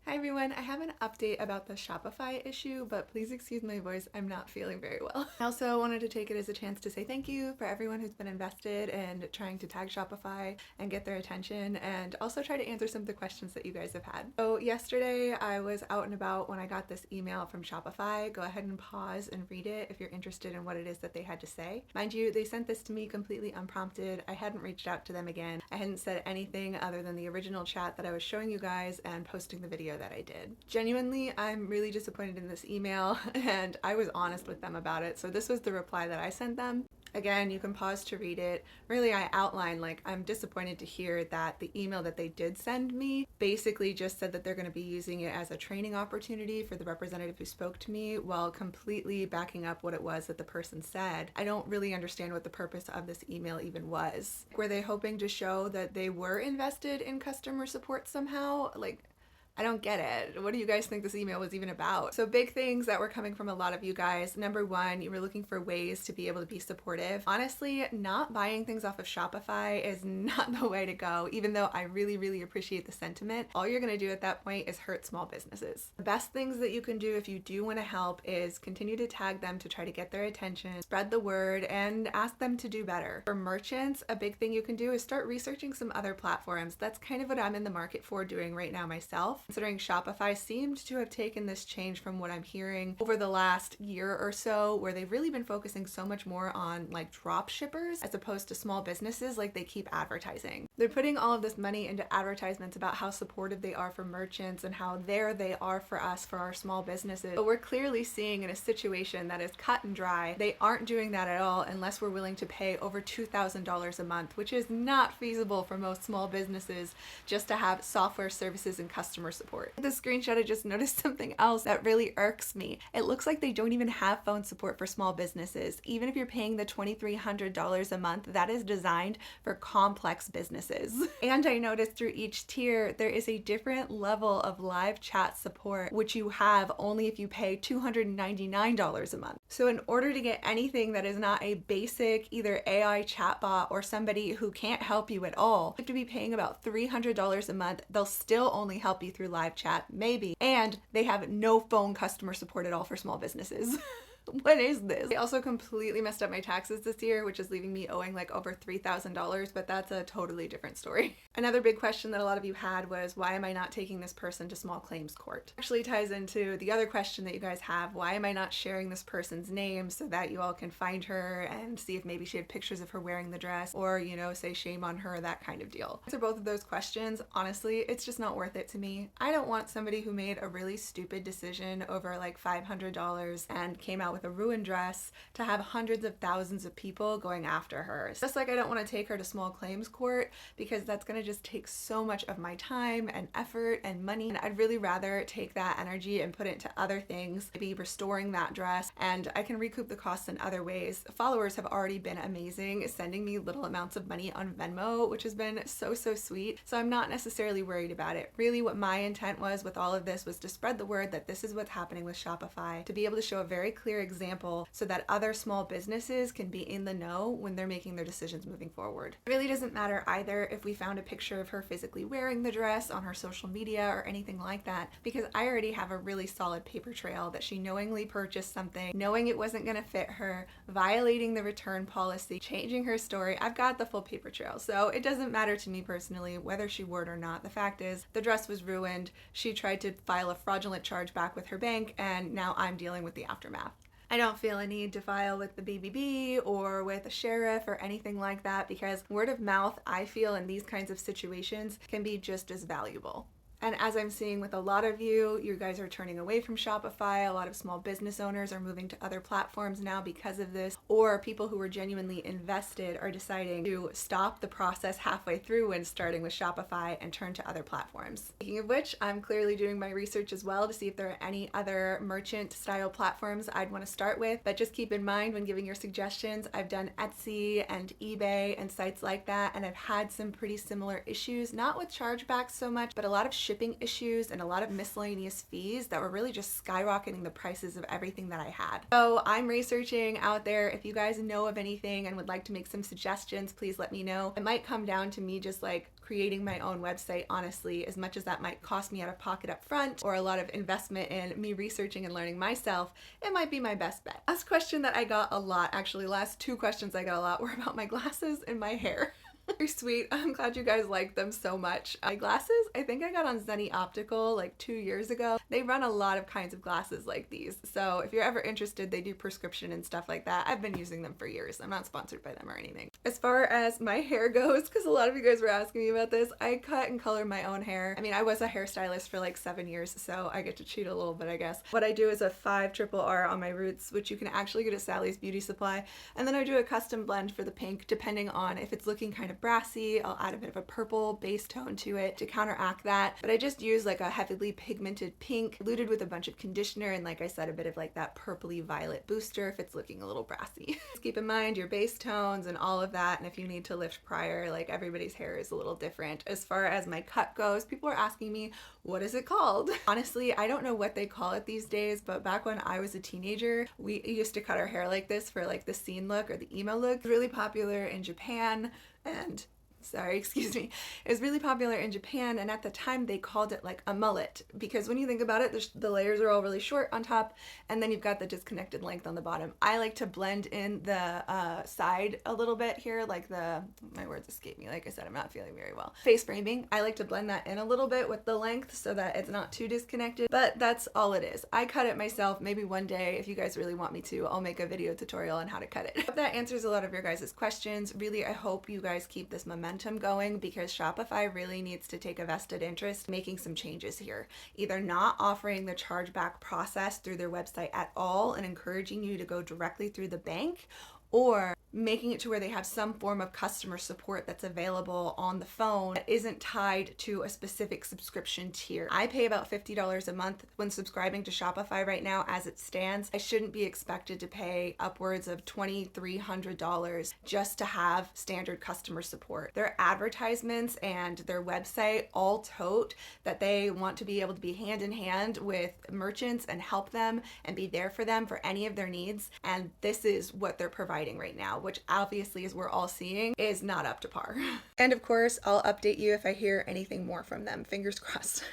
Hi everyone, I have an update about the Shopify issue, but please excuse my voice, I'm not feeling very well. I also wanted to take it as a chance to say thank you for everyone who's been invested in trying to tag Shopify and get their attention, and also try to answer some of the questions that you guys have had. So yesterday I was out and about when I got this email from Shopify. Go ahead and pause and read it if you're interested in what it is that they had to say. Mind you, they sent this to me completely unprompted. I hadn't reached out to them again. I hadn't said anything other than the original chat that I was showing you guys and posting the video that I did. Genuinely, I'm really disappointed in this email, and I was honest with them about it. So this was the reply that I sent them. Again, you can pause to read it. Really, I outlined, I'm disappointed to hear that the email that they did send me basically just said that they're going to be using it as a training opportunity for the representative who spoke to me, while completely backing up what it was that the person said. I don't really understand what the purpose of this email even was. Were they hoping to show that they were invested in customer support somehow? I don't get it. What do you guys think this email was even about? So big things that were coming from a lot of you guys. Number one, you were looking for ways to be able to be supportive. Honestly, not buying things off of Shopify is not the way to go, even though I really, really appreciate the sentiment. All you're gonna do at that point is hurt small businesses. The best things that you can do if you do wanna help is continue to tag them to try to get their attention, spread the word, and ask them to do better. For merchants, a big thing you can do is start researching some other platforms. That's kind of what I'm in the market for doing right now myself. Considering Shopify seemed to have taken this change from what I'm hearing over the last year or so, where they've really been focusing so much more on drop shippers as opposed to small businesses like they keep advertising. They're putting all of this money into advertisements about how supportive they are for merchants and how there they are for us, for our small businesses. But we're clearly seeing in a situation that is cut and dry, they aren't doing that at all unless we're willing to pay over $2,000 a month, which is not feasible for most small businesses just to have software services and customer support. The screenshot, I just noticed something else that really irks me. It looks like they don't even have phone support for small businesses. Even if you're paying the $2,300 a month, that is designed for complex businesses. And I noticed through each tier, there is a different level of live chat support, which you have only if you pay $299 a month. So in order to get anything that is not a basic either AI chatbot or somebody who can't help you at all, you have to be paying about $300 a month. They'll still only help you through live chat, maybe, and they have no phone customer support at all for small businesses. What is this? I also completely messed up my taxes this year, which is leaving me owing over $3,000, but that's a totally different story. Another big question that a lot of you had was, why am I not taking this person to small claims court? Actually ties into the other question that you guys have. Why am I not sharing this person's name so that you all can find her and see if maybe she had pictures of her wearing the dress, or, say shame on her, that kind of deal? To answer both of those questions, honestly, it's just not worth it to me. I don't want somebody who made a really stupid decision over $500 and came out with a ruined dress to have hundreds of thousands of people going after her. Just like I don't want to take her to small claims court, because that's going to just take so much of my time and effort and money, and I'd really rather take that energy and put it into other things, maybe restoring that dress, and I can recoup the costs in other ways. Followers have already been amazing, sending me little amounts of money on Venmo, which has been so sweet, so I'm not necessarily worried about it. Really, what my intent was with all of this was to spread the word that this is what's happening with Shopify, to be able to show a very clear example so that other small businesses can be in the know when they're making their decisions moving forward. It really doesn't matter either if we found a picture of her physically wearing the dress on her social media or anything like that, because I already have a really solid paper trail that she knowingly purchased something, knowing it wasn't going to fit her, violating the return policy, changing her story. I've got the full paper trail, so it doesn't matter to me personally whether she wore it or not. The fact is, the dress was ruined. She tried to file a fraudulent charge back with her bank, and now I'm dealing with the aftermath. I don't feel a need to file with the BBB or with a sheriff or anything like that, because word of mouth, I feel, in these kinds of situations can be just as valuable. And as I'm seeing with a lot of you guys are turning away from Shopify. A lot of small business owners are moving to other platforms now because of this, or people who are genuinely invested are deciding to stop the process halfway through and starting with Shopify and turn to other platforms. Speaking of which, I'm clearly doing my research as well to see if there are any other merchant style platforms I'd want to start with, but just keep in mind when giving your suggestions, I've done Etsy and eBay and sites like that, and I've had some pretty similar issues, not with chargebacks so much, but a lot of shipping issues and a lot of miscellaneous fees that were really just skyrocketing the prices of everything that I had. So I'm researching out there. If you guys know of anything and would like to make some suggestions, please let me know. It might come down to me just like creating my own website, honestly, as much as that might cost me out of pocket up front or a lot of investment in me researching and learning myself, it might be my best bet. Last question that I got a lot, actually last 2 questions I got a lot, were about my glasses and my hair. They're sweet. I'm glad you guys like them so much. My glasses, I think I got on Zenny Optical like 2 years ago. They run a lot of kinds of glasses like these. So if you're ever interested, they do prescription and stuff like that. I've been using them for years. I'm not sponsored by them or anything. As far as my hair goes, because a lot of you guys were asking me about this, I cut and color my own hair. I mean, I was a hairstylist for like 7 years, so I get to cheat a little bit, I guess. What I do is a 5 triple R on my roots, which you can actually get at Sally's Beauty Supply. And then I do a custom blend for the pink, depending on if it's looking kind of brassy. I'll add a bit of a purple base tone to it to counteract that. But I just use like a heavily pigmented pink, diluted with a bunch of conditioner, and like I said, a bit of like that purpley violet booster if it's looking a little brassy. Just keep in mind your base tones and all of that, and if you need to lift prior, like everybody's hair is a little different. As far as my cut goes, people are asking me, what is it called? Honestly, I don't know what they call it these days, but back when I was a teenager, we used to cut our hair like this for like the scene look or the emo look. It's really popular in Japan, and excuse me. It was really popular in Japan, and at the time they called it like a mullet, because when you think about it, the layers are all really short on top, and then you've got the disconnected length on the bottom. I like to blend in the side a little bit here, like my words escape me. Like I said, I'm not feeling very well. Face framing, I like to blend that in a little bit with the length so that it's not too disconnected, but that's all it is. I cut it myself. Maybe one day, if you guys really want me to, I'll make a video tutorial on how to cut it. I hope that answers a lot of your guys' questions. Really, I hope you guys keep this momentum going, because Shopify really needs to take a vested interest in making some changes here. Either not offering the chargeback process through their website at all and encouraging you to go directly through the bank, or making it to where they have some form of customer support that's available on the phone that isn't tied to a specific subscription tier. I pay about $50 a month when subscribing to Shopify right now as it stands. I shouldn't be expected to pay upwards of $2,300 just to have standard customer support. Their advertisements and their website all tote that they want to be able to be hand in hand with merchants and help them and be there for them for any of their needs. And this is what they're providing right now, which obviously, as we're all seeing, is not up to par. And of course, I'll update you if I hear anything more from them. Fingers crossed.